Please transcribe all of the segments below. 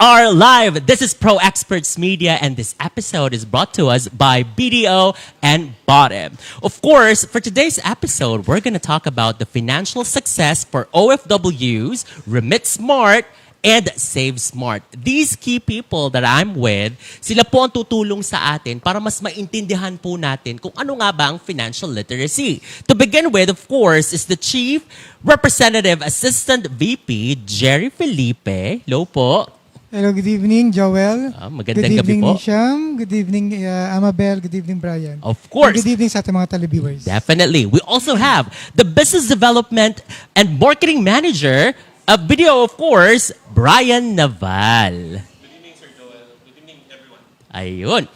are live. This is Pro Experts Media, and this episode is brought to us by BDO and Bottom. Of course, for today's episode, we're going to talk about the financial success for OFWs, Remit Smart, and Save Smart. These key people that I'm with, sila po ang tutulong sa atin para mas maintindihan po natin kung ano nga ba ang financial literacy. To begin with, of course, is the Chief Representative Assistant VP, Jerry Felipe. Hello po. Hello, good evening, Joel. Magandang good gabi evening, po. Nisham. Good evening, Amabel. Good evening, Brian. Of course. And good evening sa ating mga televiewers. Definitely. We also have the Business Development and Marketing Manager of Video, of course, Brian Naval. Good evening, Sir Joel. Good evening, everyone. Ayun.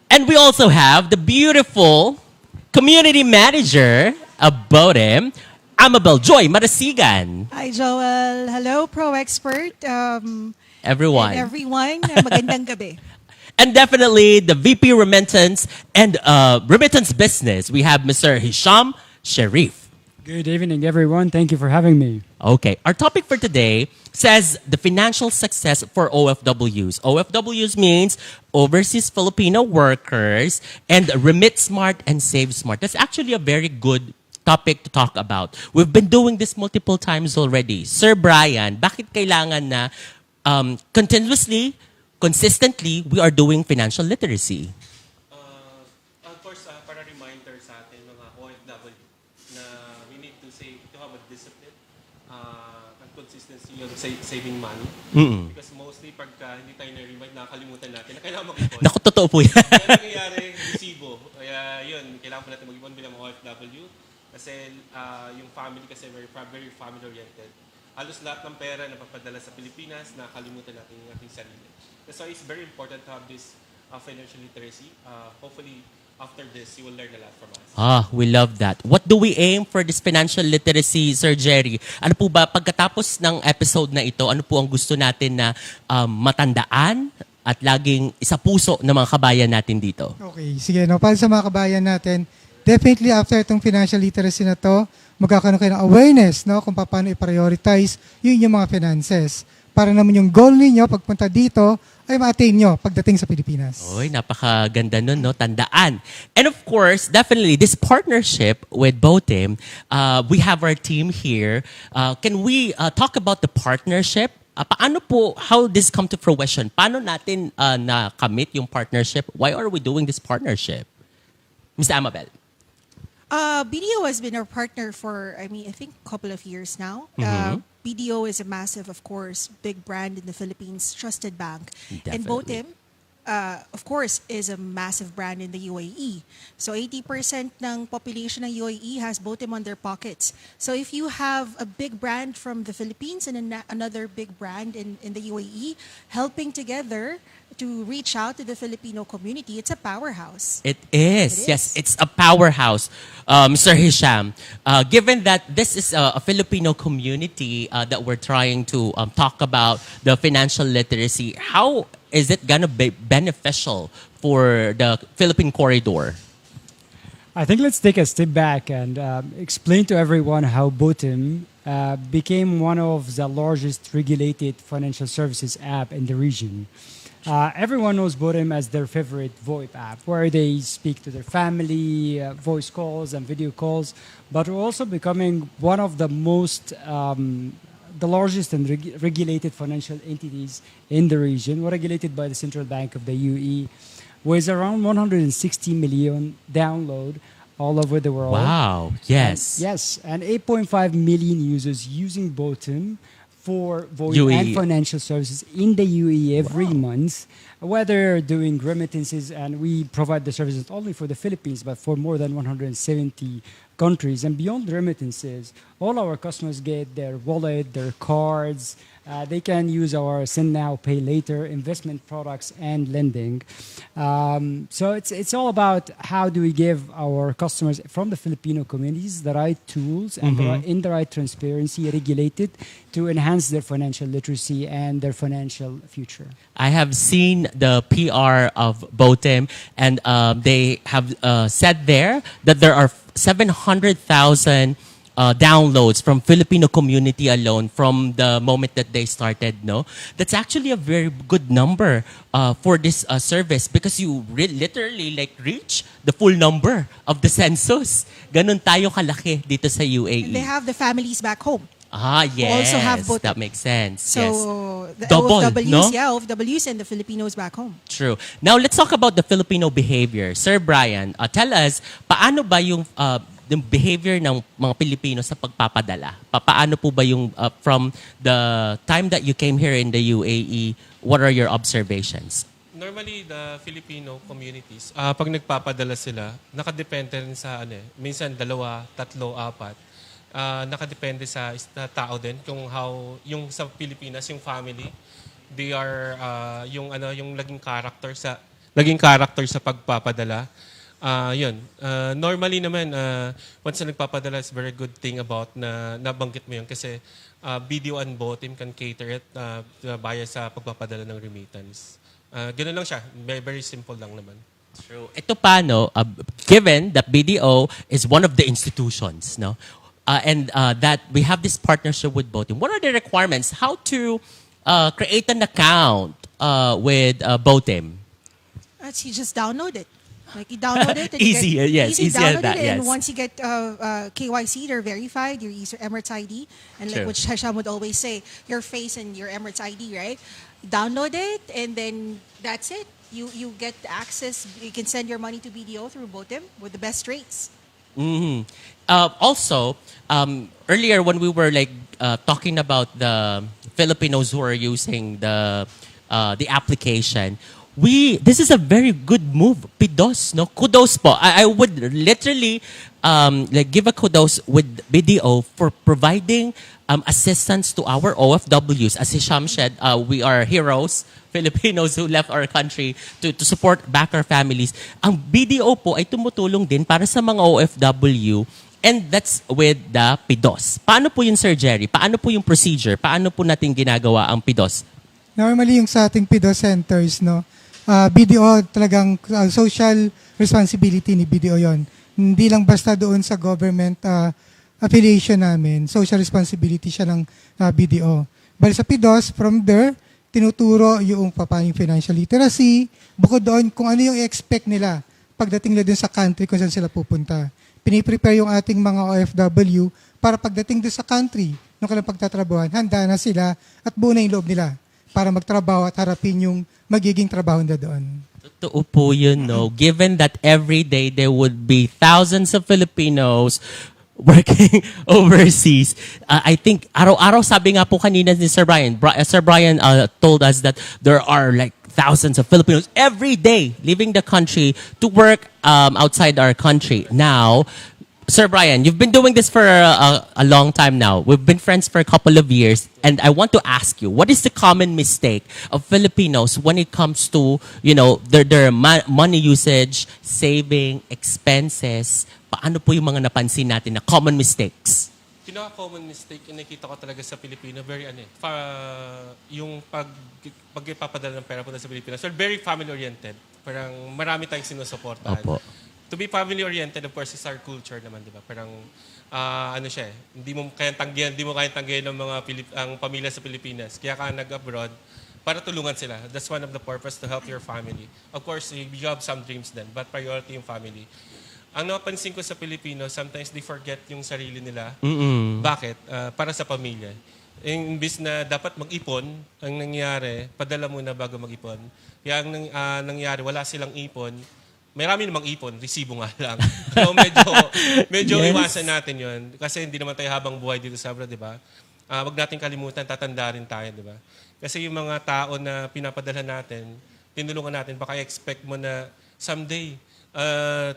And we also have the beautiful Community Manager of Bodem, Amabel Joy Marasigan. Hi, Joel. Hello, Pro Expert. Everyone. And everyone. Magandang gabi. And definitely the VP Remittance and Remittance Business. We have Mr. Hisham Sharif. Good evening, everyone. Thank you for having me. Okay, our topic for today says the financial success for OFWs. OFWs means overseas Filipino workers, and Remit Smart and Save Smart. That's actually a very good topic to talk about. We've been doing this multiple times already. Sir Brian, bakit kailangan na continuously, consistently, we are doing financial literacy? Of course, para reminder sa atin mga OFW na we need to have a discipline and consistency on saving money. Because mostly pagka hindi tayo na-remind, nakakalimutan natin na kailangan mag-ipon. Naku, totoo po yan. Kaya nangyayari, resibo. Kaya yun, kailangan po natin mag-ipon bilang mga OFW. Kasi yung family kasi very family-oriented. Halos lahat ng pera na papadala sa Pilipinas, nakakalimutan natin yung ating sarili. That's why it's very important to have this financial literacy. Hopefully, after this, you will learn a lot from us. We love that. What do we aim for this financial literacy, Sir Jerry? Ano po ba, pagkatapos ng episode na ito, ano po ang gusto natin na matandaan at laging isa puso ng mga kabayan natin dito? Okay, sige. No, para sa mga kabayan natin, definitely after itong financial literacy na to, magkakaroon kayo ng awareness, no, kung paano i-prioritize yung mga finances. Para naman yung goal ninyo, pagpunta dito, ay ma-attain nyo pagdating sa Pilipinas. Oy, napakaganda nun, no? Tandaan. And of course, definitely, this partnership with Botim, we have our team here. Can we talk about the partnership? Paano po, how this come to fruition? Paano natin na-commit yung partnership? Why are we doing this partnership? Mr. Amabel. BDO has been our partner for, I think, a couple of years now. BDO is a massive, of course, big brand in the Philippines, trusted bank. Definitely. And Botim, of course, is a massive brand in the UAE. So 80% ng population ng UAE has Botim on their pockets. So if you have a big brand from the Philippines and another big brand in the UAE, helping together to reach out to the Filipino community, it's a powerhouse. It is. It is. Yes, it's a powerhouse. Mr. Hisham, given that this is a Filipino community that we're trying to talk about the financial literacy, how is it going to be beneficial for the Philippine corridor? I think let's take a step back and explain to everyone how Botim became one of the largest regulated financial services app in the region. Everyone knows Botim as their favorite VoIP app, where they speak to their family, voice calls and video calls, but we're also becoming one of the most, the largest and regulated financial entities in the region. We're regulated by the Central Bank of the UAE, with around 160 million download all over the world. Wow, yes. And 8.5 million users using Botim for voice UAE. and financial services in the UAE every month, whether doing remittances, and we provide the services not only for the Philippines, but for more than 170 countries. And beyond remittances, all our customers get their wallet, their cards, they can use our Send Now, Pay Later investment products and lending. So it's all about how do we give our customers from the Filipino communities the right tools and in the right transparency, regulated, to enhance their financial literacy and their financial future. I have seen the PR of Botim, and they have said there that there are 700,000 downloads from Filipino community alone from the moment that they started, no? That's actually a very good number for this service because you literally like reach the full number of the census. Ganun tayo kalaki dito sa UAE. They have the families back home. Yes, also have both. that makes sense. So yes. the Double, OFWs, no? yeah, OFWs and the Filipinos back home. True. Now, let's talk about the Filipino behavior. Sir Brian, tell us, paano ba yung behavior ng mga Pilipino sa pagpapadala? Paano po ba yung from the time that you came here in the UAE, what are your observations? Normally, the Filipino communities, pag nagpapadala sila, nakadepende rin sa minsan 2, 3, 4. Nakadepende sa tao din kung how yung sa Pilipinas yung family they are yung naging character sa pagpapadala yun normally naman once na nagpapadala is very good thing about na nabanggit mo yun kasi BDO and BOTIM can cater it bayad sa pagpapadala ng remittance ganoon lang siya very simple lang naman. True. Ito pa no given that BDO is one of the institutions no and that we have this partnership with BOTIM. What are the requirements? How to create an account with BOTIM? You just download it. Like you download it. And Easy, yes, easy as download that, it, And yes. once you get KYC, they're verified, your Emirates ID. And like True. what Shasham would always say, your face and your Emirates ID, right? Download it and then that's it. You get access. You can send your money to BDO through BOTIM with the best rates. Mm-hmm. Also, earlier when we were like talking about the Filipinos who are using the application, this is a very good move. Pidos, no? Kudos po. I would literally like give a kudos with BDO for providing assistance to our OFWs. As Hisham said, we are heroes, Filipinos who left our country to support back our families. Ang BDO po ay tumutulong din para sa mga OFW and that's with the PIDOS. Paano po yun, Sir Jerry? Paano po yung procedure? Paano po natin ginagawa ang PIDOS? Normally, yung sa ating PIDO centers, no, BDO talagang social responsibility ni BDO yon. Hindi lang basta doon sa government affiliation namin, social responsibility siya ng BDO. Bali sa PIDOS, from there, tinuturo yung paano yung financial literacy, bukod doon kung ano yung expect nila pagdating nila dun sa country kung saan sila pupunta. Piniprepare yung ating mga OFW para pagdating dun sa country, nung kanilang pagtatrabahan, handa na sila at buo na yung loob nila para magtrabaho at harapin yung magiging trabaho nila doon. Totoo po yun, no? Given that every day there would be thousands of Filipinos working overseas, I think, araw-araw sabi nga po kanina ni Sir Brian, Sir Brian told us that there are like thousands of Filipinos every day leaving the country to work outside our country. Now, Sir Brian, you've been doing this for a long time now. We've been friends for a couple of years. And I want to ask you, what is the common mistake of Filipinos when it comes to, their money usage, saving, expenses? Paano po yung mga napansin natin na common mistakes? Pinaka-common mistake yung nakikita ko talaga sa Pilipino, very yung pagpapadala ng pera po sa Pilipinas, well, very family-oriented. Parang marami tayong sinusuportahan. Opo. To be family-oriented, of course, is our culture naman, di ba? Parang, hindi mo kayang tanggihan ng mga ang pamilya sa Pilipinas. Kaya ka nag-abroad para tulungan sila. That's one of the purpose to help your family. Of course, you have some dreams then, but priority yung family. Ang napansin ko sa Pilipino, sometimes they forget yung sarili nila. Mm-mm. Bakit? Para sa pamilya. Imbis na dapat mag-ipon, ang nangyari, padala muna bago mag-ipon. Kaya ang nangyari, wala silang ipon. Marami namang ipon, resibo nga lang. So medyo Yes. iwasan natin yun. Kasi hindi naman tayo habang buhay dito sa abroad, di ba? Wag natin kalimutan, tatanda rin tayo, di ba? Kasi yung mga tao na pinapadala natin, tinulungan natin, baka expect mo na someday,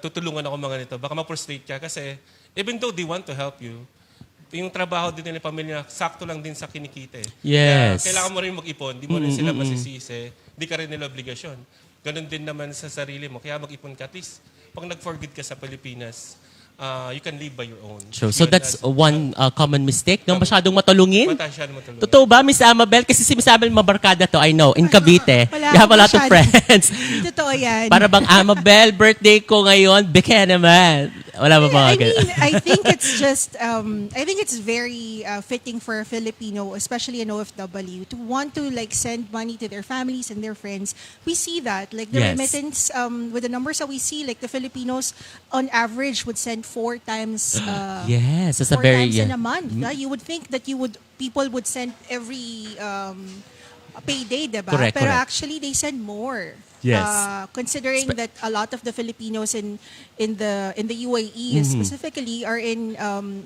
tutulungan ako mga nito. Baka ma-frustrate ka kasi even though they want to help you, yung trabaho din nila pamilya, sakto lang din sa kinikita. Yes. Kaya kailangan mo rin mag-ipon. Di mo rin sila masisisi. Di ka rin nila obligasyon. Ganon din naman sa sarili mo. Kaya mag-ipon ka. At least, pag nag-forget ka sa Pilipinas, you can live by your own. True. So Yun, that's one common mistake, no? Masyadong matulungin. masyado mo tulungan. Totoo ba, Miss Amabel? Kasi si Miss Amabel mabarkada to, I know. In Cavite, Wala you have a lot of masyado. friends. Totoo yan. Para bang Amabel, birthday ko ngayon, beke naman. Wala ba mga I ganun? mean, I think it's just, I think it's very fitting for a Filipino, especially an OFW, to want to like send money to their families and their friends. We see that, like the Yes. remittance, with the numbers that we see, like the Filipinos on average would send 4 times. Yes, that's a 4 very... times in yeah. a month. You would think that people would send every payday, diba? Correct, Pero correct. actually, they send more. Yes. Considering that a lot of the Filipinos in the UAE Mm-hmm. specifically are in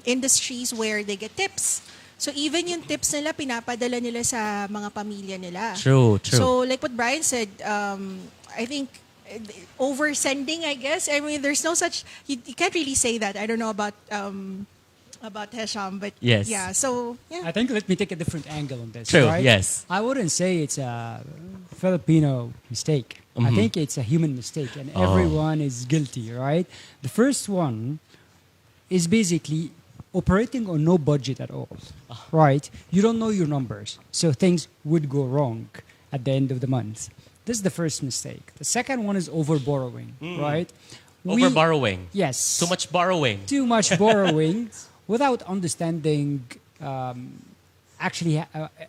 industries where they get tips. So even yung tips nila pinapadala nila sa mga pamilya nila. True, true. So like what Brian said, I think oversending, I guess. I mean, there's no such. You can't really say that. I don't know about Hesham, but Yes. yeah. So yeah. I think let me take a different angle on this. True, right? yes. I wouldn't say it's a Filipino mistake. I think it's a human mistake, and everyone is guilty, right? The first one is basically operating on no budget at all, right? You don't know your numbers, so things would go wrong at the end of the month. This is the first mistake. The second one is over borrowing, right? Over borrowing. Yes. Too much borrowing. Too much borrowing without understanding actually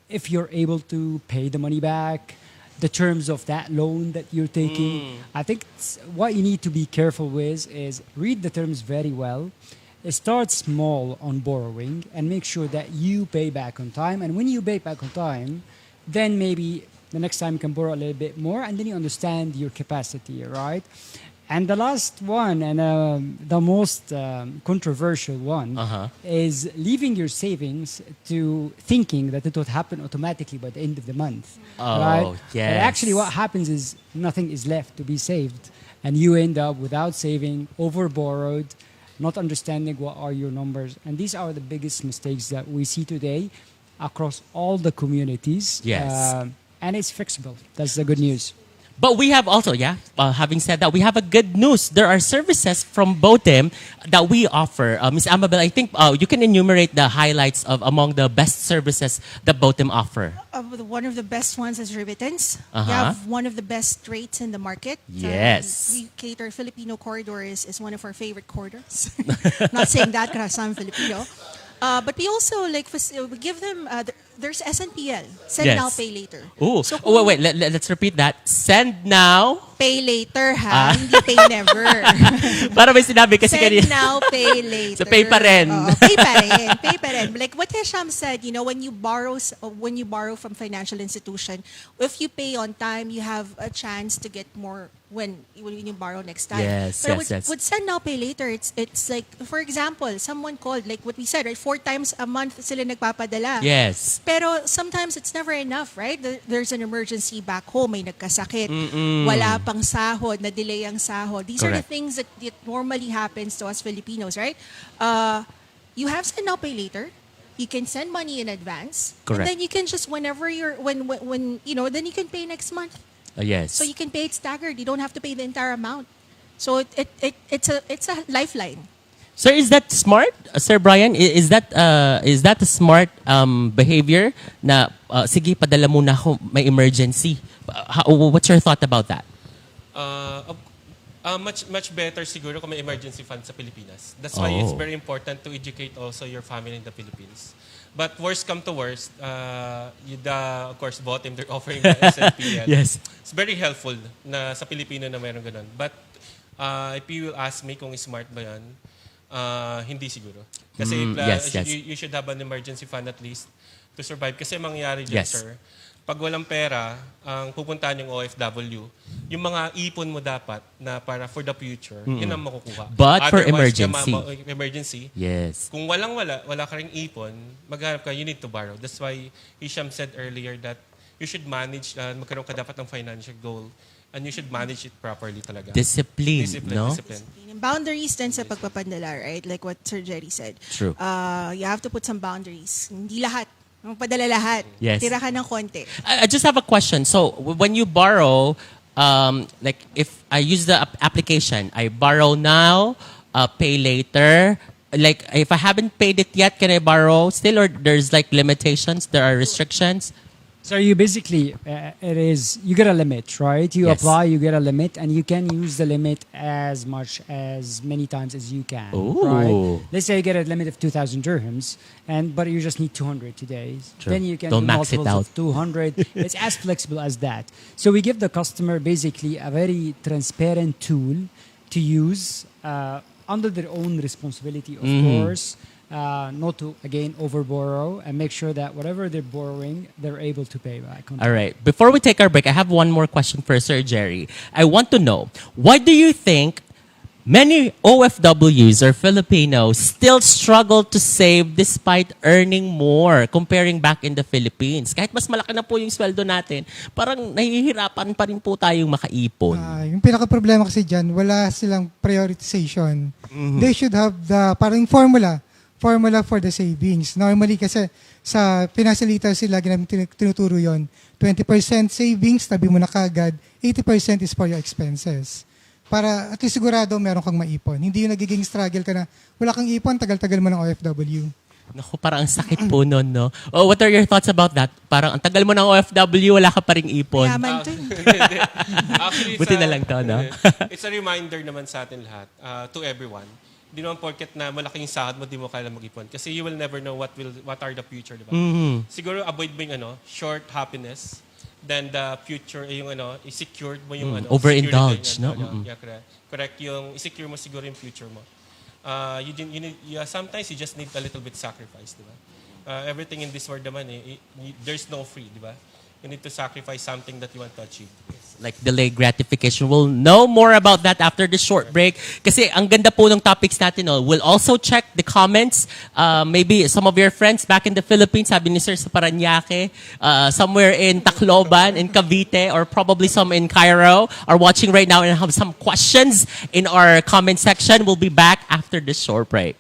if you're able to pay the money back, the terms of that loan that you're taking. I think what you need to be careful with is read the terms very well. Start small on borrowing and make sure that you pay back on time. And when you pay back on time, then maybe the next time you can borrow a little bit more, and then you understand your capacity, right? And the last one, and the most controversial one, is leaving your savings to thinking that it would happen automatically by the end of the month. Oh, right? yes. But actually, what happens is nothing is left to be saved, and you end up without saving, over borrowed, not understanding what are your numbers. And these are the biggest mistakes that we see today across all the communities. Yes. And it's fixable. That's the good news. But we have also, having said that, we have a good news. There are services from Botim that we offer. Ms. Amabel, I think you can enumerate the highlights of among the best services that Botim offer. One of the best ones is remittance. Uh-huh. We have one of the best rates in the market. Yes. We cater Filipino corridor is one of our favorite corridors. Not saying that because I'm Filipino. But we also we give them there's SNPL, send Yes. now pay later. Ooh. So Oh, wait. Let's repeat that. Send now. pay later ha, hindi pay never. Para may sinabi kasi Send kanina. now, pay later. So, pay pa rin. Oo, pay pa rin. Pay pa rin. Like what Hesham said, when you borrow from financial institution, if you pay on time, you have a chance to get more when you borrow next time. Yes, But yes. with send now, pay later, it's like, for example, someone called, like what we said, right? 4 times a month sila nagpapadala. Yes. Pero sometimes it's never enough, right? There's an emergency back home, may nagkasakit, wala pang sahod, na-delay ang sahod. These are the Correct. things that normally happens to us Filipinos, right? You have send now, pay later. You can send money in advance. Correct. And then you can just whenever when then you can pay next month. Yes. So you can pay it staggered. You don't have to pay the entire amount. So it's a lifeline. Sir, is that smart, Sir Brian? Is that a smart behavior na sige padala muna ako, may emergency? What's your thought about that? Much better siguro kung may emergency fund sa Pilipinas. That's why it's Oh. very important to educate also your family in the Philippines. But worst come to worst, of course, Botim, they're offering the SNPL. Yes. It's very helpful na sa Pilipino na mayroon ganun. But if you will ask me kung smart ba yan, hindi siguro. Kasi yes. You should have an emergency fund at least to survive. Kasi mangyayari dyan, Yes. sir, pag walang pera, ang pupuntahan yung OFW, yung mga ipon mo dapat na para for the future, yun ang makukuha. But for Otherwise, emergency. emergency, Yes. kung wala ka ring ipon, maghanap ka, you need to borrow. That's why Hisham said earlier that you should manage, magkaroon ka dapat ng financial goal and you should manage it properly talaga. Discipline, no? Discipline. Boundaries din sa pagpapadala, right? Like what Sir Jerry said. True. You have to put some boundaries. Hindi lahat. Magpadala lahat. Yes. Tira ka ng konti. I just have a question. So when you borrow, like if I use the application, I borrow now, pay later. Like if I haven't paid it yet, can I borrow still, or there's like limitations? There are restrictions. So you basically, you get a limit, right? You Yes. apply, you get a limit, and you can use the limit as much as many times as you can, Ooh. right? Let's say you get a limit of 2,000 dirhams, but you just need 200 today. True. Then you can Don't do max it multiples out. of 200. It's as flexible as that. So we give the customer basically a very transparent tool to use under their own responsibility, of course. Not to again overborrow, and make sure that whatever they're borrowing, they're able to pay back. On All right. Before we take our break, I have one more question for Sir Jerry. I want to know, why do you think many OFWs or Filipinos still struggle to save despite earning more comparing back in the Philippines? Kahit mas malaki na po yung sweldo natin, parang nahihirapan pa rin po tayong makaipon. Yung pinaka-problema kasi dyan, wala silang prioritization. They should have the parang formula for the savings. Normally kasi sa financial literacy, lagi namin tinuturo yon. 20% savings, tabi mo na kagad. 80% is for your expenses. Para at least sigurado meron kang maipon. Hindi yung nagiging struggle ka na wala kang ipon, tagal-tagal mo ng OFW. Naku, parang ang sakit po nun, no? Oh, what are your thoughts about that? Parang ang tagal mo ng OFW, wala ka pa ring ipon. Yaman to. Actually, Buti na lang to, no? It's a reminder naman sa atin lahat, to everyone. Di naman porket na malaking sahod mo, di mo kailangan mag-ipon. Kasi you will never know what are the future, di ba? Siguro avoid mo yung short happiness, then the future, yung i-secured mo yung overindulge, security, no? Yeah, correct. Yung i-secure mo siguro yung future mo. Sometimes you just need a little bit sacrifice, di ba? Everything in this world naman, there's no free, di ba? You need to sacrifice something that you want to achieve. Like delayed gratification. We'll know more about that after the short break. Kasi ang ganda po ng topics natin. No? We'll also check the comments. Maybe some of your friends back in the Philippines, sabi ni Sir sa Parañaque, somewhere in Tacloban, in Cavite, or probably some in Cairo, are watching right now and have some questions in our comment section. We'll be back after this short break.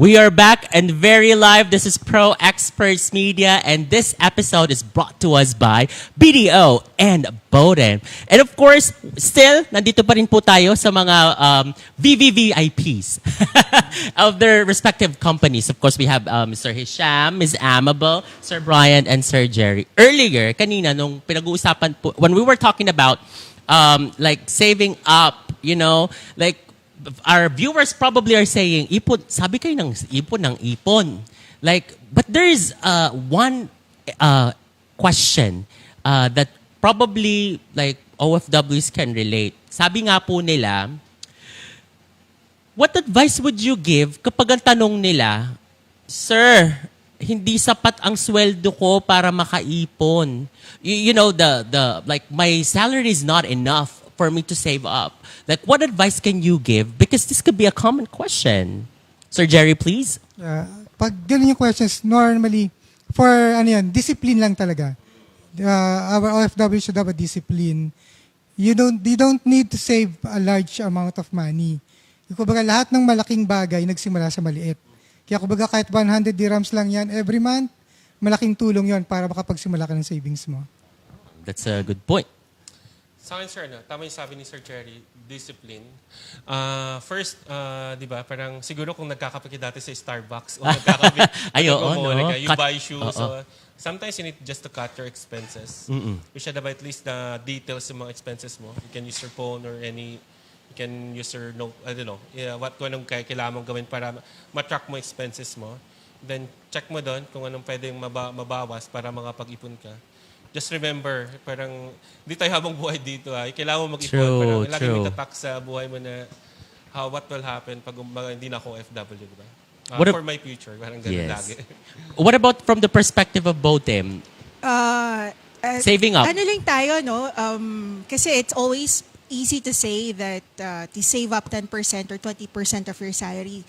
We are back and very live. This is Pro Experts Media, and this episode is brought to us by BDO and Boden. And of course, still, nandito pa rin po tayo sa mga VVVIPs of their respective companies. Of course, we have Mr. Hisham, Ms. Amable, Sir Brian, and Sir Jerry. Earlier, kanina, nung pinag-uusapan po, when we were talking about like saving up, you know, like our viewers probably are saying, ipon, sabi kayo ng ipon. Like, but there is one question that probably like OFWs can relate. Sabi nga po nila, what advice would you give kapag ang tanong nila, Sir, hindi sapat ang sweldo ko para makaipon. You know, the like my salary is not enough for me to save up. Like, what advice can you give? Because this could be a common question. Sir Jerry, please. Pag ganun yung questions, normally, for discipline lang talaga. Our OFW should have a discipline. You don't need to save a large amount of money. Kumbaga, lahat ng malaking bagay nagsimula sa maliit. Kaya kumbaga, kahit 100 dirhams lang yan every month, malaking tulong yon para makapagsimula ka ng savings mo. That's a good point. Sa akin, sir, tama yung sabi ni Sir Jerry, discipline. First, di ba, parang siguro kung nagkakape ka dati sa Starbucks o nagkakape, Ay, oo, no? you buy shoes. So, sometimes you need just to cut your expenses. You should have at least the details ng mga expenses mo. You can use your phone or you can use your, I don't know, kung anong kailangan mong gawin para ma-track mo expenses mo. Then, check mo doon kung anong pwedeng mabawas para makapag-ipon ka. Just remember, parang di tayo habang buhay dito. Kailangan mo mag-ipon. Parang lagi may tatak sa buhay mo na what will happen pag hindi na ako FW, di ba? For my future, parang ganun lagi. What about from the perspective of Botem? Saving up. Ano lang tayo, no? Kasi it's always easy to say that to save up 10% or 20% of your salary.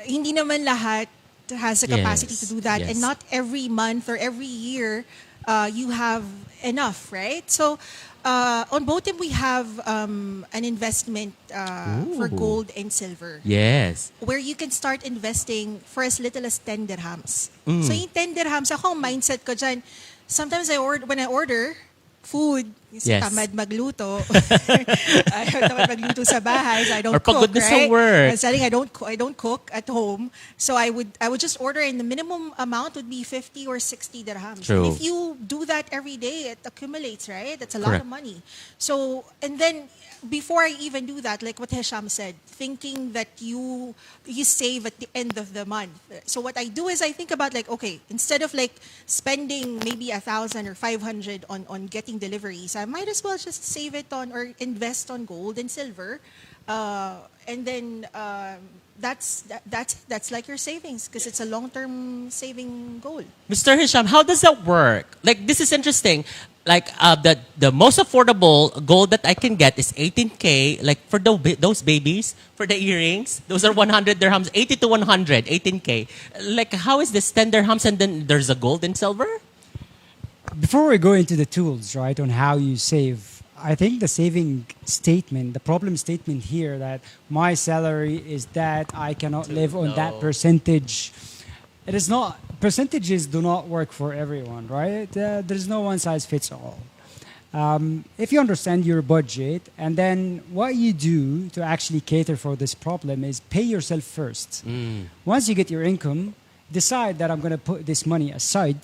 Hindi naman lahat has the capacity to do that. Yes. And not every month or every year you have enough, right? So on Botem, we have an investment for gold and silver. Yes. Where you can start investing for as little as 10 dirhams. So yung 10 dirhams, ako ang mindset ko dyan, sometimes when I order food, tamad magluto. Tamad magluto sa bahay, so I don't cook, right? Work. I'm saying I don't cook at home, so I would just order, and the minimum amount would be 50 or 60 dirhams. True. And if you do that every day, it accumulates, right? That's a lot of money. So, and then before I even do that, like what Hisham said, thinking that you save at the end of the month. So what I do is I think about like, okay, instead of like spending maybe 1,000 or 500 on getting deliveries, I might as well just save it on or invest on gold and silver, and then that's like your savings because it's a long-term saving goal. Mr. Hisham, how does that work? Like, this is interesting. Like, the most affordable gold that I can get is 18K. Like, for those babies, for the earrings, those are 100 dirhams, 80 to 100, 18K. Like, how is this 10 dirhams and then there's a gold and silver? Before we go into the tools, right, on how you save, I think the saving statement, the problem statement here that my salary is that I cannot live on that percentage. It is not, percentages do not work for everyone, right? There's no one size fits all. If you understand your budget, and then what you do to actually cater for this problem is pay yourself first. Once you get your income, decide that I'm going to put this money aside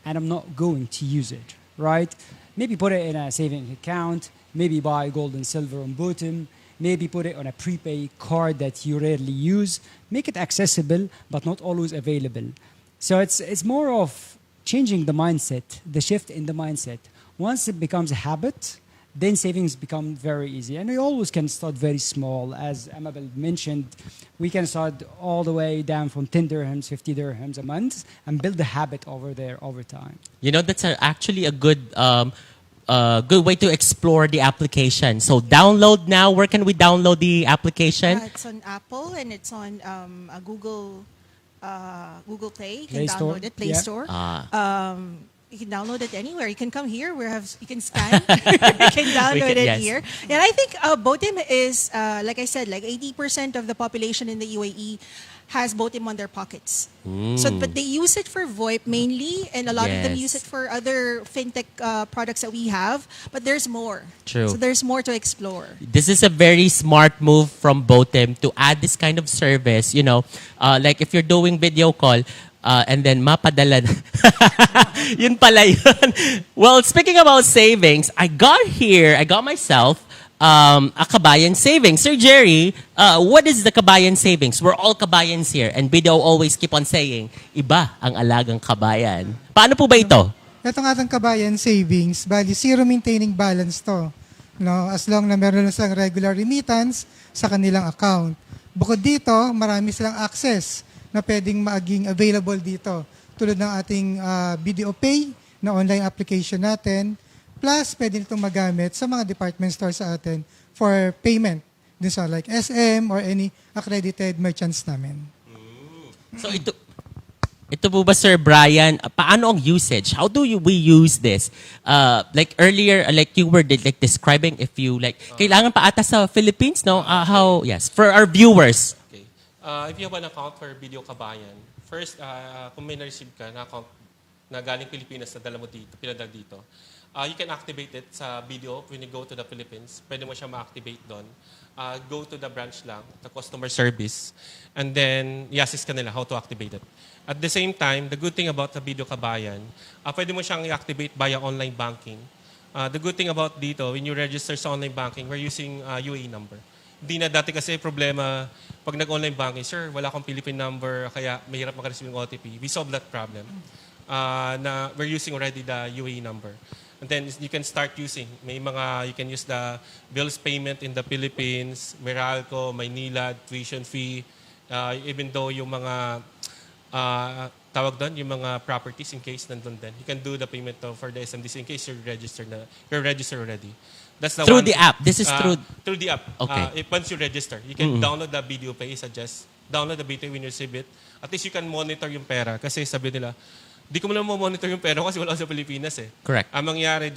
and I'm not going to use it, right? Maybe put it in a saving account, maybe buy gold and silver on Botem, maybe put it on a prepaid card that you rarely use. Make it accessible, but not always available. So it's more of changing the mindset, the shift in the mindset. Once it becomes a habit, then savings become very easy. And we always can start very small. As Amabel mentioned, we can start all the way down from 10 dirhams, 50 dirhams a month and build a habit over there over time. You know, that's actually a good way to explore the application. So download now. Where can we download the application? It's on Apple and it's on Google Play. You Play can Store. download it. Play Yeah. Store. You can download it anywhere. You can come here. You can scan. You can download it here. And I think Botem is, like I said, like 80% of the population in the UAE has Botim on their pockets. So, but they use it for VoIP mainly, and a lot of them use Yes. it for other fintech products that we have. But there's more. True. So there's more to explore. This is a very smart move from Botem to add this kind of service. You know, like if you're doing video call, and then mapadala. Yun pala yun. Well, speaking about savings, I got myself a Kabayan Savings. Sir Jerry, what is the Kabayan Savings? We're all Kabayans here, and Bido always keep on saying, iba ang alagang kabayan. Paano po ba ito? Ito nga itong Kabayan Savings, bali zero maintaining balance to. No, as long na meron na silang regular remittance sa kanilang account. Bukod dito, marami silang access na pwedeng maging available dito. Tulad ng ating BDO Pay na online application natin. Plus, pwede nitong magamit sa mga department stores sa atin for payment. Dun sa like SM or any accredited merchants namin. So ito po ba, Sir Brian, paano ang usage? How do we use this? Like earlier, like you were describing if you kailangan pa ata sa Philippines, no? Yes, for our viewers. Okay. If you have an account for Video Kabayan, first, kung may na-receive ka na account na galing Pilipinas na dala mo dito, pinadala dito, you can activate it sa video when you go to the Philippines. Pwede mo siya ma-activate doon. Go to the branch lang, the customer service, and then i-assist ka nila how to activate it. At the same time, the good thing about the Video Kabayan, pwede mo siyang i-activate via online banking. The good thing about dito, when you register sa online banking, we're using UAE number. Hindi na dati kasi problema, pag nag-online banking, sir, wala akong Philippine number, kaya mahirap makareceive ng OTP. We solved that problem. Na we're using already the UAE number. And then you can start using. You can use the bills payment in the Philippines, Meralco, Maynila, tuition fee, even though yung mga tawag doon, yung mga properties in case nandun din. You can do the payment for the SMDC in case you're registered already. That's the Through one. the app. This is through the app. Okay. Once you register, you can download the video pay. Suggest download the video when you receive it. At least you can monitor yung pera. Kasi sabi nila, di ko mo lang monitor yung pera kasi wala sa Pilipinas eh. Correct. Ang mangyari,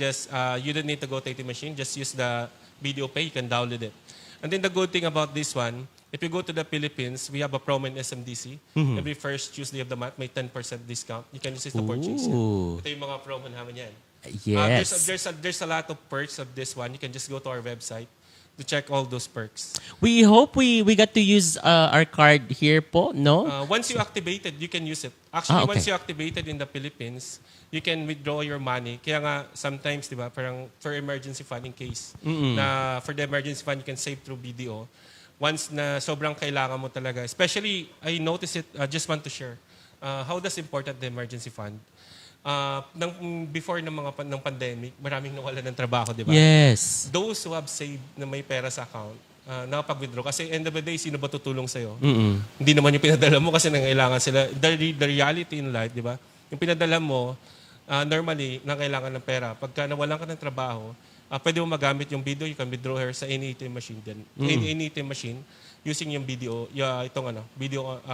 you don't need to go to ATM machine. Just use the video pay. You can download it. And then the good thing about this one, if you go to the Philippines, we have a promo in SMDC. Every first Tuesday of the month, may 10% discount. You can use it to purchase. Ooh. Ito yung mga promo namin yan. Yes. There's a lot of perks of this one. You can just go to our website to check all those perks. We hope we got to use our card here po, no? Once you activate it, you can use it. Actually, okay. once you activate it in the Philippines, you can withdraw your money. Kaya nga, sometimes, di ba, parang for emergency fund in case, na for the emergency fund, you can save through BDO. Once na sobrang kailangan mo talaga. Especially, I noticed it, just want to share, how does important the emergency fund? Before ng pandemic, maraming nawalan ng trabaho, di ba? Yes. Those who have saved na may pera sa account, nakapag-withdraw. Kasi end of the day, sino ba tutulong sa'yo? Hindi naman yung pinadala mo kasi nangailangan sila. The reality in life, di ba? Yung pinadala mo, normally, nangailangan ng pera. Pagka nawalan ka ng trabaho, pwede mo magamit yung video, you can withdraw her sa any ATM machine din. Any ATM machine, using yung video, video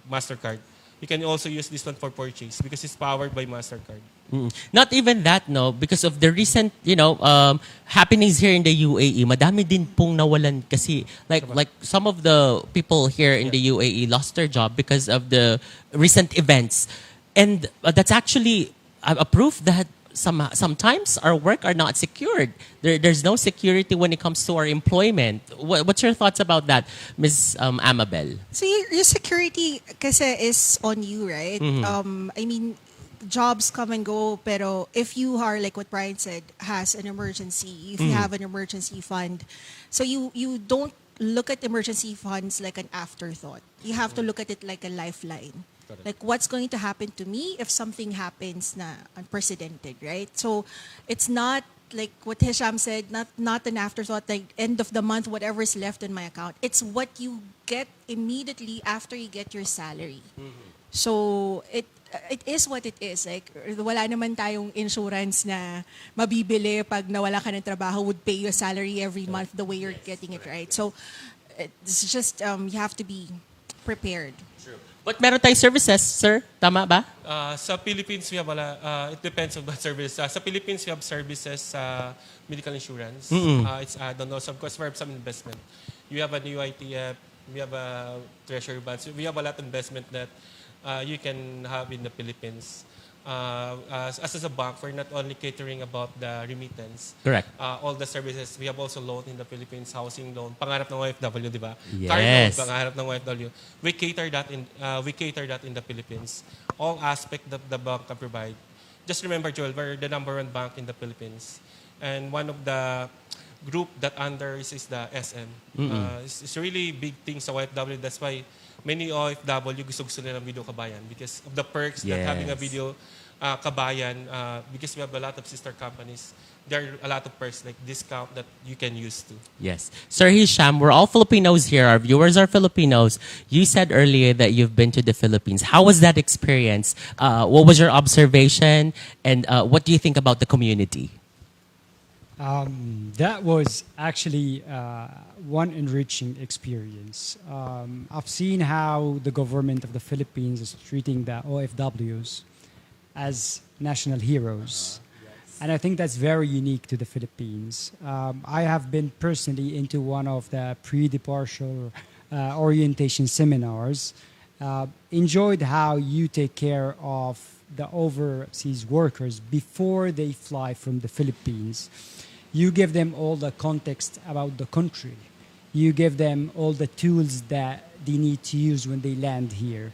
MasterCard. You can also use this one for purchase because it's powered by MasterCard. Not even that, no, because of the recent, happenings here in the UAE, madami din pong nawalan kasi like some of the people here in the UAE lost their job because of the recent events. And that's actually a proof that sometimes our work are not secured. There's no security when it comes to our employment. What's your thoughts about that, Ms. Amabel? So your security kasi is on you, right? I mean, jobs come and go, pero if you are, like what Brian said, has an emergency, if you have an emergency fund, so you don't look at emergency funds like an afterthought. You have to look at it like a lifeline. Like, what's going to happen to me if something happens na unprecedented, right? So it's not like what Hisham said, not an afterthought, like end of the month, whatever is left in my account. It's what you get immediately after you get your salary. So it is what it is. Like, wala naman tayong insurance na mabibili pag nawala ka ng trabaho would pay your salary every month the way you're getting it, right? So it's just, you have to be prepared. But meron tayong services, sir? Tama ba? Sa Philippines, we have it depends on the service. Sa Philippines, we have services medical insurance. It's add-on also, of course, for some investment. You have an UITF, We have a treasury bonds. We have a lot of investment that you can have in the Philippines. As a bank, we're not only catering about the remittance. Correct. All the services. We have also loan in the Philippines, housing loan, pangarap ng OFW, di ba? Yes. Car loan, pangarap ng OFW. We cater that in the Philippines. All aspect that the bank can provide. Just remember, Joel, we're the number one bank in the Philippines. And one of the group that under is the SM. It's really big thing sa OFW. That's why many OFW gusto nila ng Video Kabayan because of the perks that having a Yes. Video Kabayan, because we have a lot of sister companies, there are a lot of perks like discount that you can use too. Yes. Sir Hisham, we're all Filipinos here. Our viewers are Filipinos. You said earlier that you've been to the Philippines. How was that experience? What was your observation? And what do you think about the community? That was actually one enriching experience. I've seen how the government of the Philippines is treating the OFWs as national heroes. And I think that's very unique to the Philippines. I have been personally into one of the pre-departure orientation seminars. Enjoyed how you take care of the overseas workers before they fly from the Philippines. You give them all the context about the country. You give them all the tools that they need to use when they land here.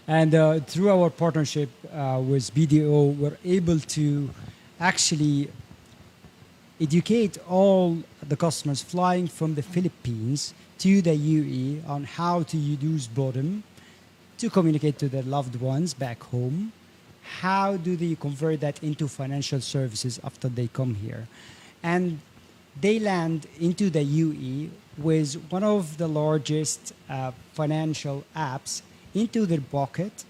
And through our partnership with BDO, we're able to actually educate all the customers flying from the Philippines to the UE on how to use Bodem to communicate to their loved ones back home. How do they convert that into financial services after they come here? And they land into the UE with one of the largest financial apps into their pocket.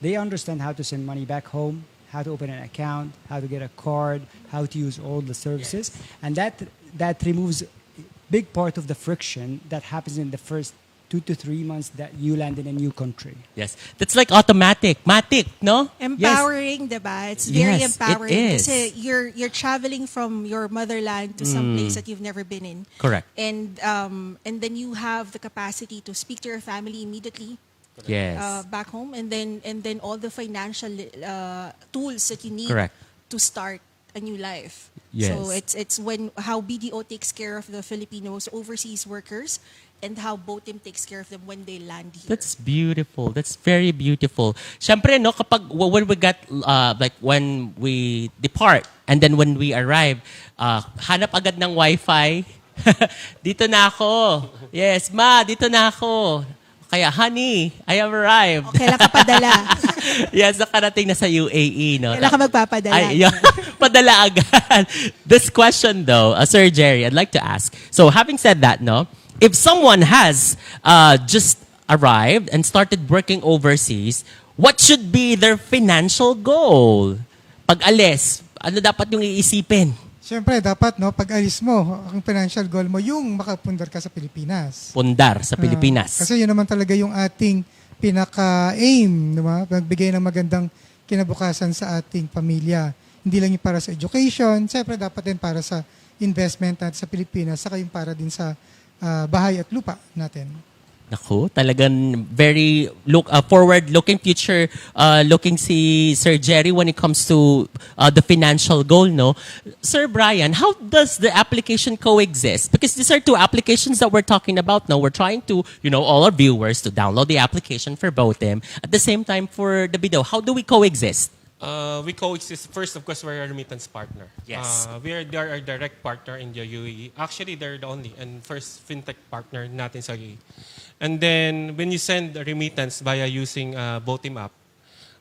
They understand how to send money back home, how to open an account, how to get a card, how to use all the services. And that removes big part of the friction that happens in the first 2 to 3 months that you land in a new country. Yes. That's like automatic. Matic, no? Empowering, diba? It's very Yes, it empowering. is. Kasi you're traveling from your motherland to some place that you've never been in. Correct. And then you have the capacity to speak to your family immediately Yes. back home, and then all the financial tools that you need Correct. to start a new life. Yes. So it's when how BDO takes care of the Filipinos overseas workers and how BOTIM takes care of them when they land here. That's beautiful. That's very beautiful. Siyempre, no, kapag when we got, like when we depart and then when we arrive, hanap agad ng Wi-Fi. Dito na ako. Yes, ma, dito na ako. Kaya, honey, I have arrived. Kailan ka padala? Yes, nakarating na sa UAE, no? Kailan ka magpapadala? Ay, yeah. Padala agad. This question though, Sir Jerry, I'd like to ask. So having said that, no, if someone has just arrived and started working overseas, what should be their financial goal? Pag alis, ano dapat yung iisipin? Siyempre, dapat, no, pag alis mo, ang financial goal mo, yung makapundar ka sa Pilipinas. Pundar sa Pilipinas. Kasi yun naman talaga yung ating pinaka-aim, diba? Magbigay ng magandang kinabukasan sa ating pamilya. Hindi lang yung para sa education, siyempre dapat din para sa investment natin sa Pilipinas, saka yung para din sa bahay at lupa natin. Naku, talagang very forward-looking, future-looking si Sir Jerry when it comes to the financial goal, no? Sir Brian, how does the application coexist? Because these are two applications that we're talking about now. We're trying to, all our viewers to download the application for BOTIM. At the same time, for the BDO, how do we coexist? We coexist. First, of course, we're a remittance partner. Yes. They are our direct partner in the UAE. Actually, they're the only and first fintech partner natin sa UAE. And then, when you send a remittance via using BOTIM app,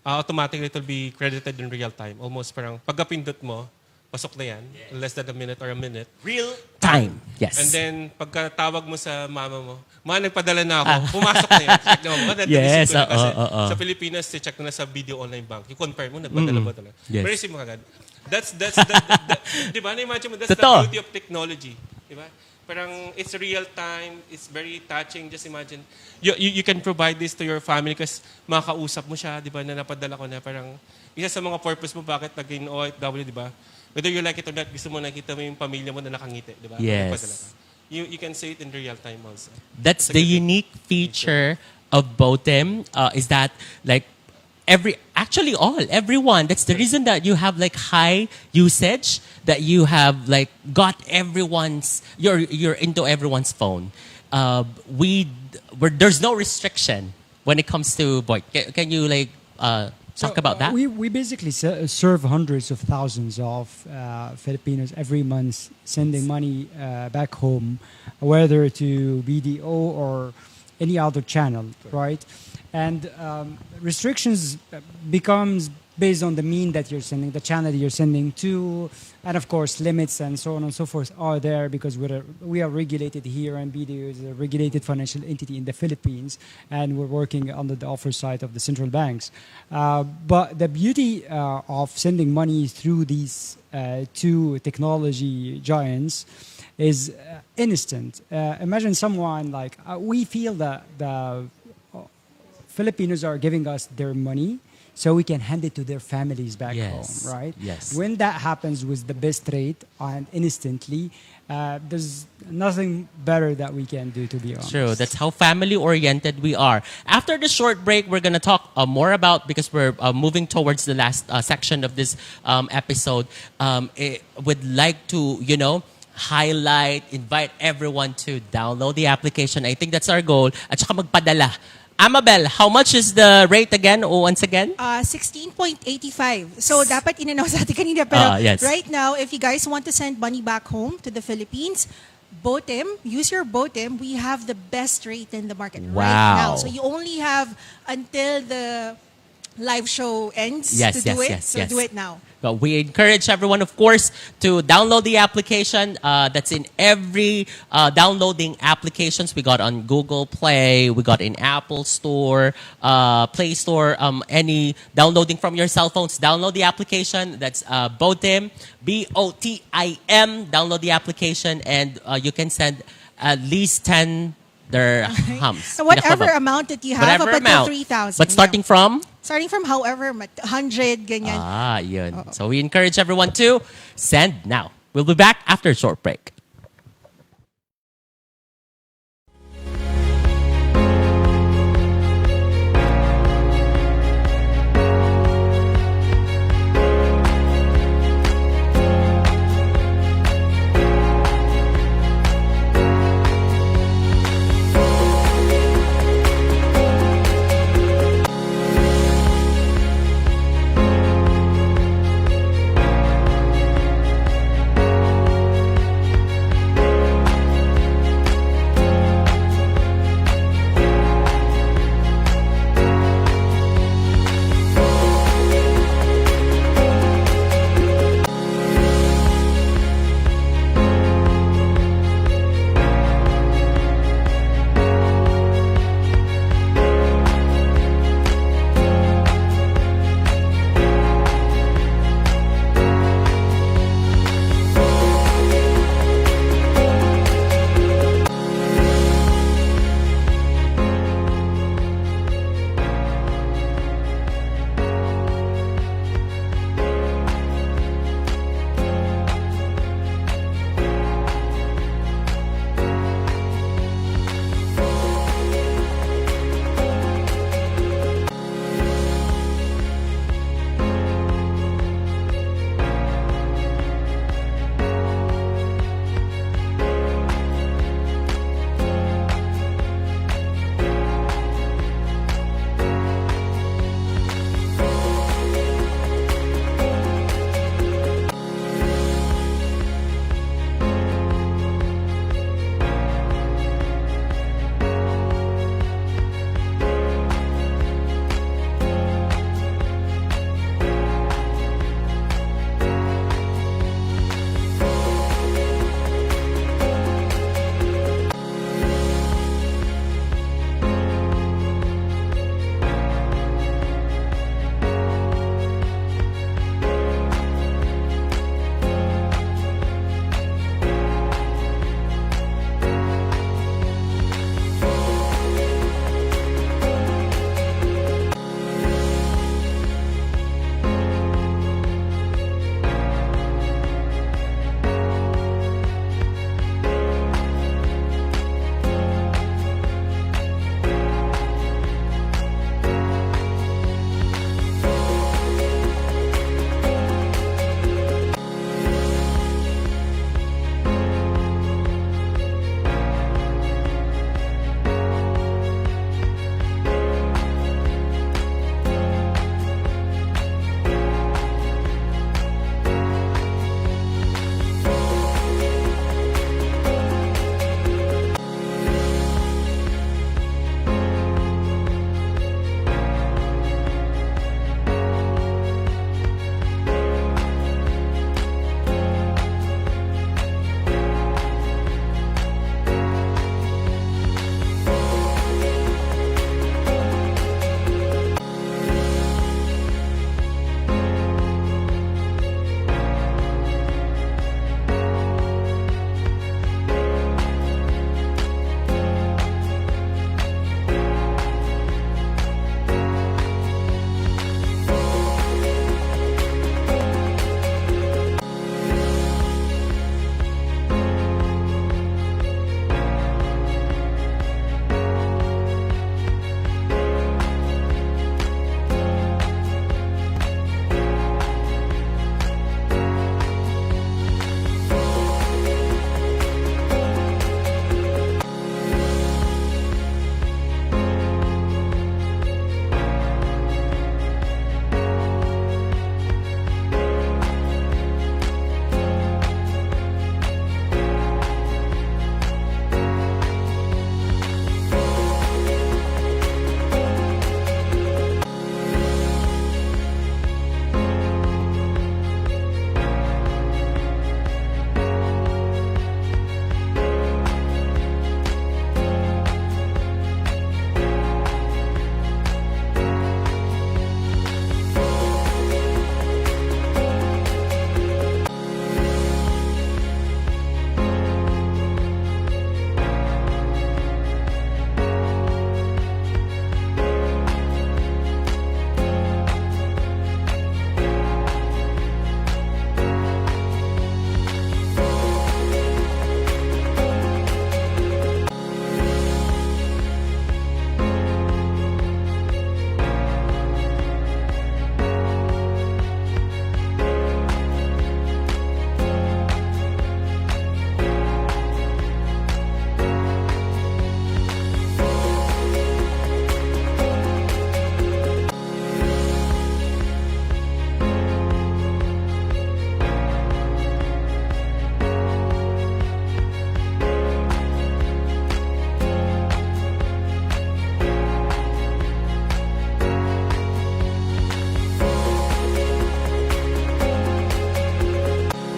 automatically it will be credited in real time. Almost parang pagkapindot mo, pasok na yan. Less than a minute or a minute. Real time. Yes. And then, pagkatawag mo sa mama mo, ma, nagpadala na ako. Pumasok na yan. Check na mo. Yes, Ko na kasi oo. sa Pilipinas, check mo na sa video online bank. I-confirm mo, nagpadala ba talaga. Yes. Very simple agad. That's di ba? Na-imagine mo, that's Totoo. the beauty of technology. Di ba? Parang it's real time, it's very touching. Just imagine, you can provide this to your family kasi makakausap mo siya, di ba, na napadala ko na. Parang isa sa mga purpose mo bakit naging OFW, di ba? Whether you like it or not, gusto mo nakita mo yung pamilya mo na nakangiti, di ba? Yes. Nagpadala ka. you can see it in real time also. That's the unique feature of Botem, is that like everyone. That's the reason that you have like high usage, that you have like got you're into everyone's phone. There's no restriction when it comes to Boy. Can you like talk about that? We basically serve hundreds of thousands of Filipinos every month, sending money back home, whether to BDO or any other channel, right? And restrictions becomes based on the mean that you're sending, the channel you're sending to, and of course limits and so on and so forth are there because we are regulated here, and BDO is a regulated financial entity in the Philippines, and we're working under the oversight of the central banks. But the beauty of sending money through these two technology giants is instant. Imagine someone like we feel that the Filipinos are giving us their money so we can hand it to their families back Yes. home, right? Yes. When that happens with the best rate and instantly, there's nothing better that we can do, to be honest. True. That's how family oriented we are. After the short break, we're going to talk more about, because we're moving towards the last section of this episode. Would like to, highlight, invite everyone to download the application. I think that's our goal. At saka magpadala. Amabel, how much is the rate again? Once again? 16.85. So, dapat in-announce natin kanina. Pero yes. right now, if you guys want to send money back home to the Philippines, Botem, use your Botem. We have the best rate in the market right Wow. now. So, you only have until the live show ends Yes, to do yes, it. yes, So, yes. do it now. But we encourage everyone, of course, to download the application. That's in every downloading applications. We got on Google Play, we got in Apple Store, Play Store, any downloading from your cell phones. Download the application. That's Botim, BOTIM. Download the application, and you can send at least 10 dirhams. So whatever Pinakababa. amount that you have, Whatever up until amount. 3,000. But starting from? Starting from however, 100, ganyan. Yun. So we encourage everyone to send now. We'll be back after a short break.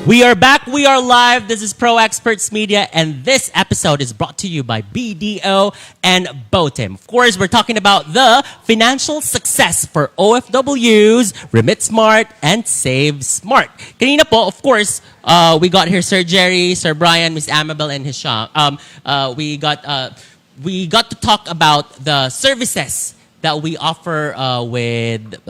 We are back. We are live. This is Pro Experts Media, and this episode is brought to you by BDO and Botim. Of course, we're talking about the financial success for OFWs, Remit Smart and Save Smart. Kanina po, of course, we got here Sir Jerry, Sir Brian, Miss Amabel, and Hisham. We got to talk about the services that we offer with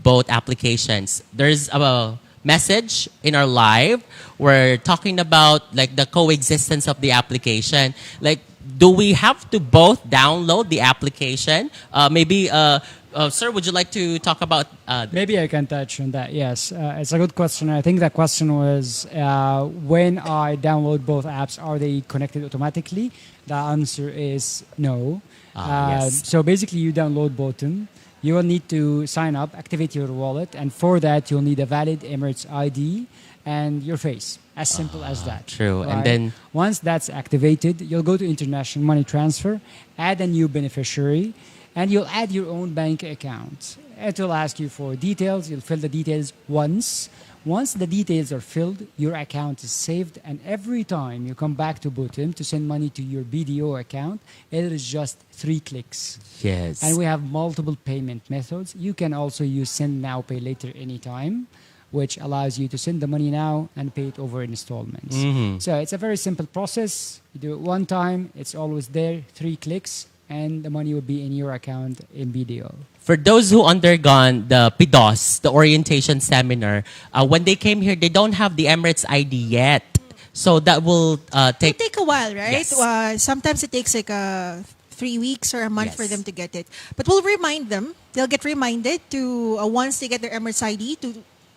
both applications. There's a message in our live. We're talking about like the coexistence of the application. Like, do we have to both download the application? Maybe, sir, would you like to talk about? Maybe I can touch on that. Yes, it's a good question. I think the question was when I download both apps, are they connected automatically? The answer is no. Yes. So basically, you download Botim. You will need to sign up, activate your wallet, and for that, you'll need a valid Emirates ID and your face. As simple as that. True. And right? then Once that's activated, you'll go to international money transfer, add a new beneficiary, and you'll add your own bank account. It will ask you for details. You'll fill the details once. Once the details are filled, your account is saved, and every time you come back to Botim to send money to your BDO account, it is just 3 clicks. yes. And we have multiple payment methods. You can also use Send Now, Pay Later anytime, which allows you to send the money now and pay it over installments. So it's a very simple process. You do it one time, it's always there, 3 clicks, and the money will be in your account in BDO. For those who undergone the PIDOS, the orientation seminar, when they came here, they don't have the Emirates ID yet. So that will It take... take a while, right? Yes. Sometimes it takes like 3 weeks or a month Yes. for them to get it. But we'll remind them. They'll get reminded to once they get their Emirates ID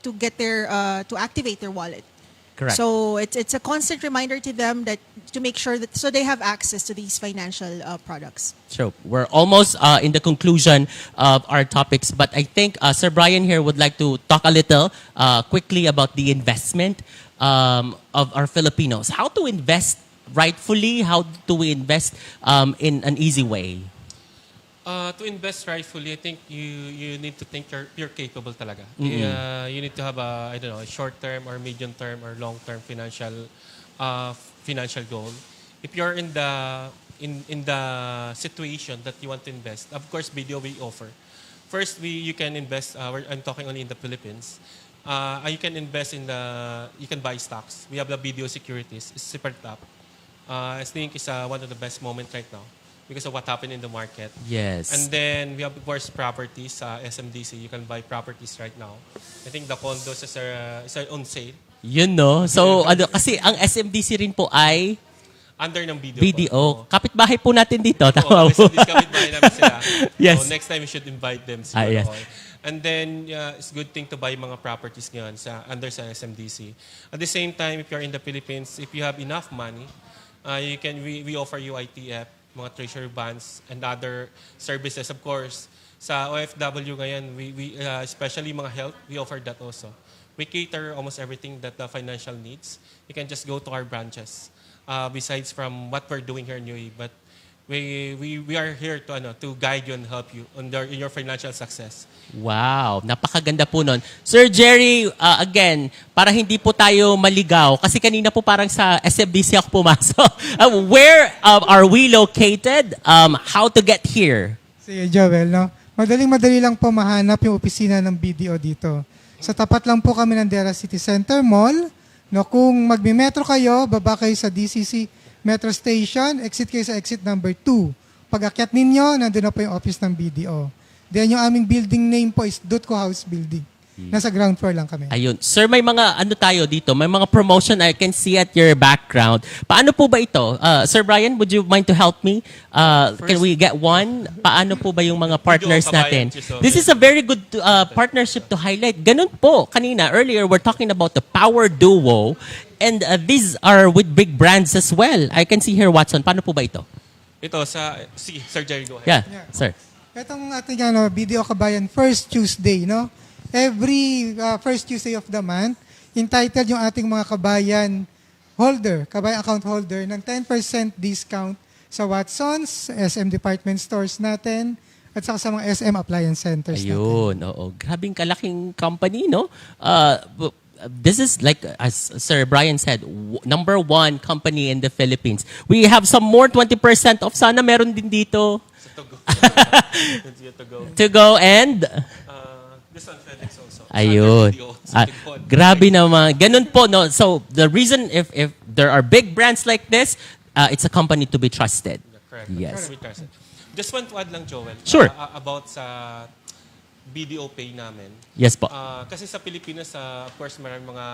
to get their to activate their wallet. Correct. So it's a constant reminder to them that to make sure that so they have access to these financial products. True. We're almost in the conclusion of our topics, but I think Sir Brian here would like to talk a little quickly about the investment of our Filipinos. How to invest rightfully? How do we invest in an easy way? To invest rightfully, I think you need to think you're capable talaga. You need to have a short-term or medium-term or long-term financial goal. If you're in the situation that you want to invest, of course, BDO we offer. First, you can invest. I'm talking only in the Philippines. You can invest you can buy stocks. We have the BDO Securities. It's super top. I think it's one of the best moments right now, because of what happened in the market. Yes. And then we have, of course, properties. SMDC, you can buy properties right now. I think the condos is on sale. Yun, no? So, kasi ang SMDC rin po ay Under ng BDO. BDO. Kapitbahay po natin dito. Tama Oo, po. SMDC kapitbahay namin sila. Yes. So, next time, you should invite them. Siguro. Yes. And then, it's good thing to buy mga properties ngayon under sa SMDC. At the same time, if you're in the Philippines, if you have enough money, we offer you ITF, mga treasury bonds, and other services. Of course, sa OFW ngayon, we especially mga health, we offer that also. We cater almost everything that the financial needs. You can just go to our branches. Besides from what we're doing here in UAE, but we are here to guide you and help you in your financial success. Wow, napakaganda po nun. Sir Jerry, again, para hindi po tayo maligaw, kasi kanina po parang sa SMDC ako pumasok. Where are we located? How to get here? Sige, Joel, no? Madaling-madali lang po mahanap yung opisina ng BDO dito. Sa tapat lang po kami ng Dera City Center Mall. No, kung magmi-metro kayo, baba kayo sa DCC Metro Station, exit kayo sa exit number 2. Pag akyat ninyo, nandun na po yung office ng BDO. Then yung aming building name po is Dutco House Building. Nasa ground floor lang kami. Ayun. Sir, may mga tayo dito? May mga promotion I can see at your background. Paano po ba ito? Sir Brian, would you mind to help me? Can we get one? Paano po ba yung mga partners natin? This is a very good partnership to highlight. Ganun po. Kanina, earlier, we're talking about the power duo. And these are with big brands as well. I can see here, Watson. Paano po ba ito? Ito, sige, Sir Jerry, go ahead. Yeah, sir. Itong ating BDO Kabayan First Tuesday, no? Every first Tuesday of the month, entitled yung ating mga kabayan account holder ng 10% discount sa Watsons, SM department stores natin, at saka sa mga SM appliance centers natin. Ayun, oo. Grabing kalaking company, no? this is like, as Sir Brian said, number one company in the Philippines. We have some more 20% off. Sana meron din dito. So to go. It's yet to go. To go and... This one, FedEx also. Ayun. So Ah, to go. grabe naman. Ganun po, no? So, the reason if there are big brands like this, it's a company to be trusted. Correct. Yes. Correct. Just want to add lang, Joel. Sure. About sa BDO Pay namin. Yes po. Kasi sa Pilipinas, of course, maraming mga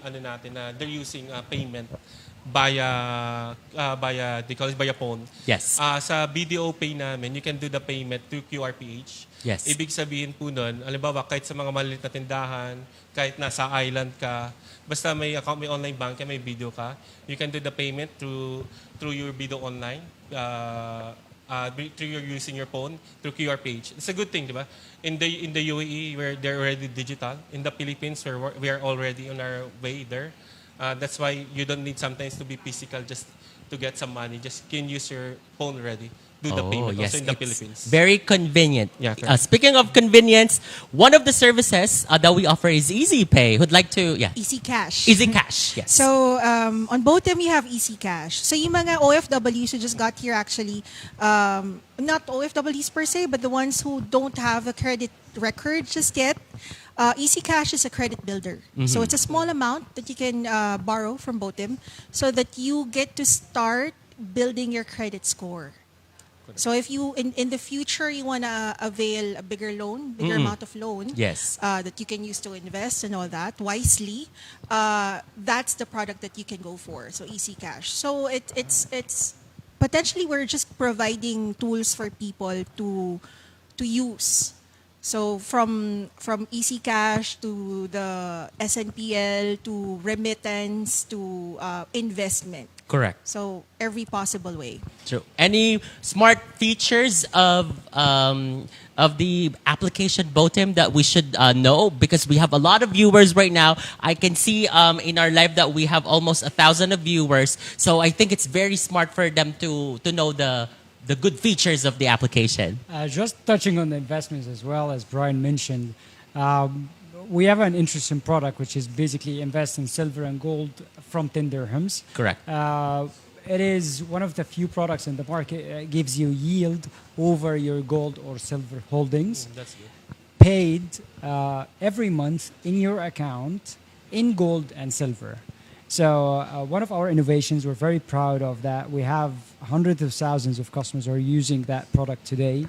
ano natin na they're using payment they call it via phone. Yes. Sa BDO Pay namin, you can do the payment through QRPH. Yes. Ibig sabihin po nun, alimbawa, kahit sa mga maliliit na tindahan, kahit nasa island ka, basta may account, may online bank ka, may video ka, you can do the payment through your BDO online. Through using your phone, through QRPH. It's a good thing, di ba? In the UAE, where they're already digital. In the Philippines, where we are already on our way there. That's why you don't need sometimes to be physical just to get some money. Just can use your phone already. Do the payment also in the Philippines. Very convenient. Yeah, correct. Speaking of convenience, one of the services that we offer is Easy Pay. Who'd like to, Easy Cash. Easy Cash, yes. So, on both them, we have Easy Cash. So, yung mga OFWs who just got here actually, not OFWs per se, but the ones who don't have a credit record just yet, Easy Cash is a credit builder. So, it's a small amount that you can borrow from both them so that you get to start building your credit score. So if you in the future you want to avail a bigger amount of loan, Yes. that you can use to invest and all that wisely, that's the product that you can go for. So Easy Cash. So it's potentially we're just providing tools for people to use. So from Easy Cash to the SNPL to remittance to investment. Correct. So every possible way. True. Any smart features of the application Botim that we should know? Because we have a lot of viewers right now. I can see in our live that we have almost 1,000 of viewers. So I think it's very smart for them to know the good features of the application. Just touching on the investments as well, as Brian mentioned, we have an interesting product which is basically invest in silver and gold from 10 dirhams. Correct. It is one of the few products in the market that gives you yield over your gold or silver holdings, That's good. paid every month in your account in gold and silver. So one of our innovations, we're very proud of that. We have hundreds of thousands of customers who are using that product today.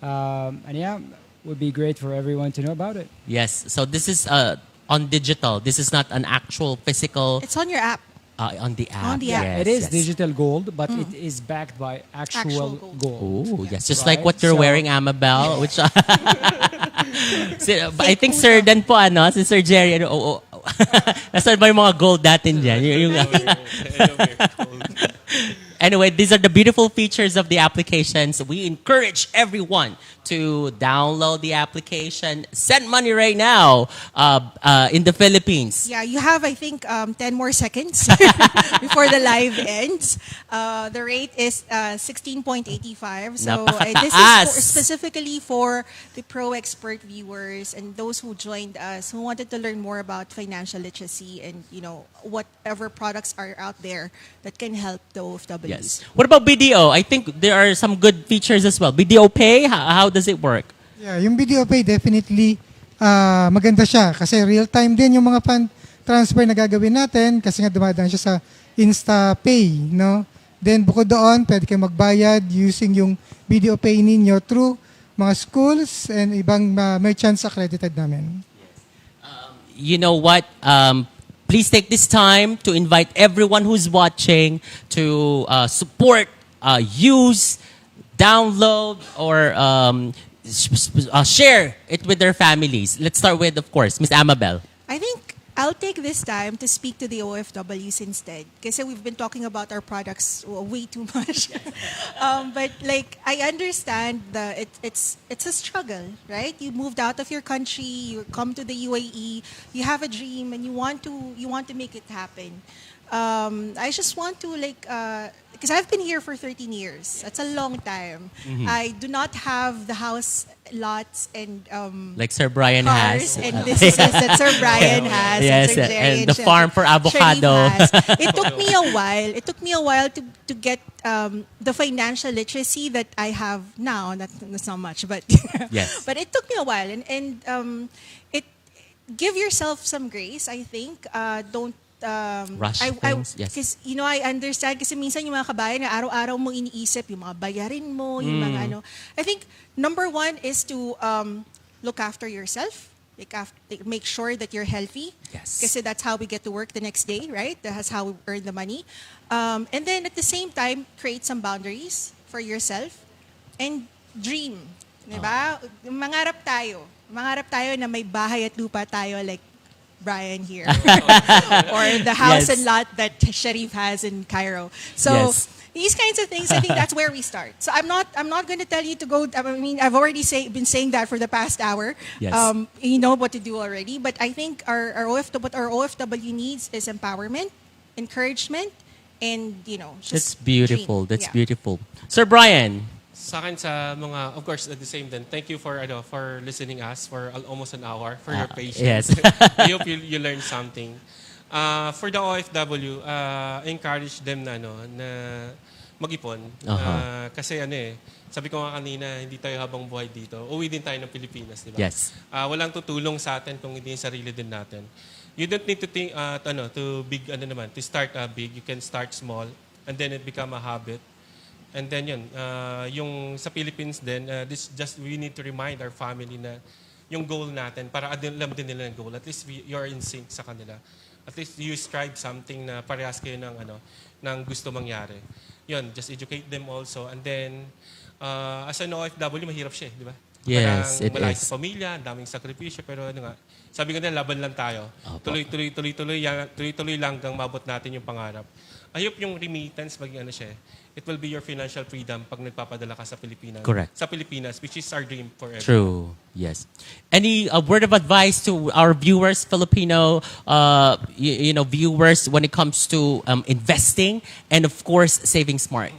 And yeah, would be great for everyone to know about it. Yes. So this is on digital. This is not an actual physical It's on your app. on the app. On the app. Yes, It is yes. digital gold, but it is backed by actual Actual gold. Oh, yes. Just Right. like what you're So- wearing, Amabel. Which I think Sir Dan po, si Sir Jerry, Nasaan ba yung mga gold natin dyan? Anyway, these are the beautiful features of the applications. We encourage everyone to download the application, send money right now in the Philippines. Yeah, you have, I think, 10 more seconds before the live ends. The rate is 16.85. So this is Napakataas. specifically for the Pro Expert viewers and those who joined us who wanted to learn more about financial literacy and, whatever products are out there that can help the OFWs. Yes. What about BDO? I think there are some good features as well. BDO Pay, how does it work? Yeah, yung video pay definitely maganda siya kasi real time din yung mga fund transfer na gagawin natin kasi nga dumadaan siya sa InstaPay, no? Then bukod doon, pwede kayo magbayad using yung video pay ninyo through mga schools and ibang merchants accredited namin. You know what? Please take this time to invite everyone who's watching to support, use, download, or share it with their families. Let's start with, of course, Miss Amabel. I think I'll take this time to speak to the OFWs instead. Kasi we've been talking about our products way too much. But I understand that it's a struggle, right? You moved out of your country, you come to the UAE, you have a dream, and you want to make it happen. I just want to because I've been here for 13 years. That's a long time. I do not have the house lots and Like Sir Brian cars has. and businesses that Sir Brian has. Yes, Sir Jerry and the Chef- farm for avocado. Sharif has. It took me a while. It took me a while to get the financial literacy that I have now. That's not much, but Yes. but it took me a while, and it give yourself some grace. I think don't. Rush things, yes. Because, I understand kasi minsan yung mga kabayan na araw-araw mo iniisip yung mga bayarin mo, yung mga ano. I think number one is to look after yourself. Make sure that you're healthy. Yes. Kasi that's how we get to work the next day, right? That's how we earn the money. And then at the same time, create some boundaries for yourself and dream. Diba? Mangarap tayo. Mangarap tayo na may bahay at lupa tayo like Brian here. Or the house Yes. and lot that Sharif has in Cairo. So Yes. these kinds of things, I think that's where we start. So I'm not going to tell you to go. I mean, I've already been saying that for the past hour. Yes. You know what to do already. But I think what our OFW needs is empowerment, encouragement, and just That's beautiful. dream. That's Yeah. beautiful. Sir Brian. Sa akin sa mga, of course, at the same then, thank you for listening us for almost an hour, for your patience. yes. I hope you learned something. For the OFW, encourage them na mag-ipon. Kasi sabi ko nga kanina, hindi tayo habang buhay dito. Uwi din tayo ng Pilipinas, di ba? Yes. Walang tutulong sa atin kung hindi yung sarili din natin. You don't need to think to start big. You can start small and then it become a habit. And then yung sa Philippines din, we need to remind our family na yung goal natin para alam din nila ng goal. At least you're in sync sa kanila. At least you strive something na parehas kayo ng gusto mangyari. Yun, just educate them also. And then, as an OFW, mahirap siya, di ba? Yes, it malayo is. sa pamilya, ang daming sakripisyo, pero sabi ko nila, laban lang tayo. Tuloy-tuloy lang hanggang mabot natin yung pangarap. I hope yung remittance, maging it will be your financial freedom pag nagpapadala ka sa Pilipinas. Correct. Sa Pilipinas, which is our dream forever. True. Yes. Any word of advice to our viewers, Filipino, viewers, when it comes to investing and of course saving smart?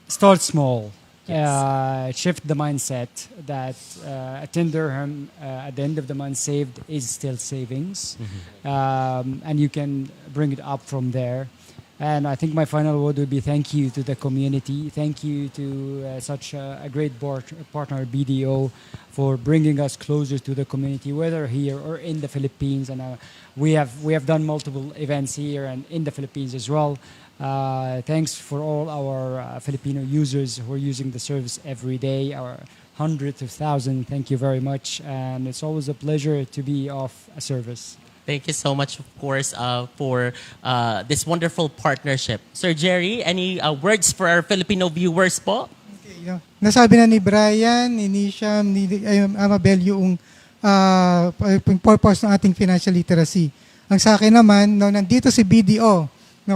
Start small. Shift the mindset that a 10 dirham at the end of the month saved is still savings. And you can bring it up from there. And I think my final word would be thank you to the community. Thank you to such a great partner, BDO, for bringing us closer to the community, whether here or in the Philippines. And we have done multiple events here and in the Philippines as well. Thanks for all our Filipino users who are using the service every day, our hundreds of thousands. Thank you very much. And it's always a pleasure to be of a service. Thank you so much, of course, for this wonderful partnership. Sir Jerry, any words for our Filipino viewers po? Okay, nasabi na ni Brian, ni Nisham, ni Amabel yung purpose ng ating financial literacy. Ang sa akin naman, nandito si BDO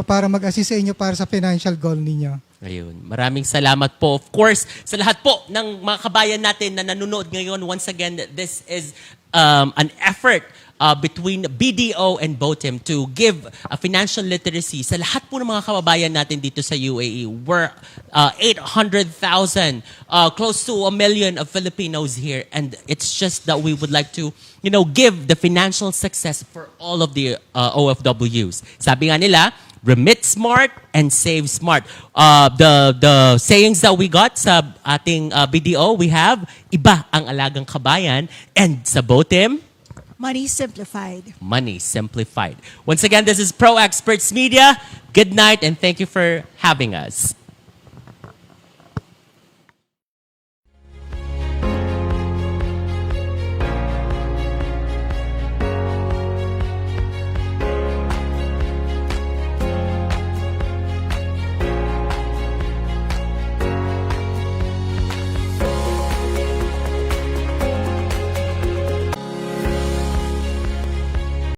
para mag-assist sa inyo para sa financial goal ninyo. Ayun. Maraming salamat po. Of course, sa lahat po ng mga kabayan natin na nanonood ngayon, once again, this is an effort between BDO and BOTIM to give a financial literacy sa lahat po ng mga kababayan natin dito sa UAE. We're 800,000, close to 1 million of Filipinos here. And it's just that we would like to, give the financial success for all of the OFWs. Sabi nga nila, remit smart and save smart. The sayings that we got sa ating BDO, we have, iba ang alagang kabayan. And sa BOTIM, Money simplified. money simplified. Once again, this is Pro Experts Media. Good night and thank you for having us.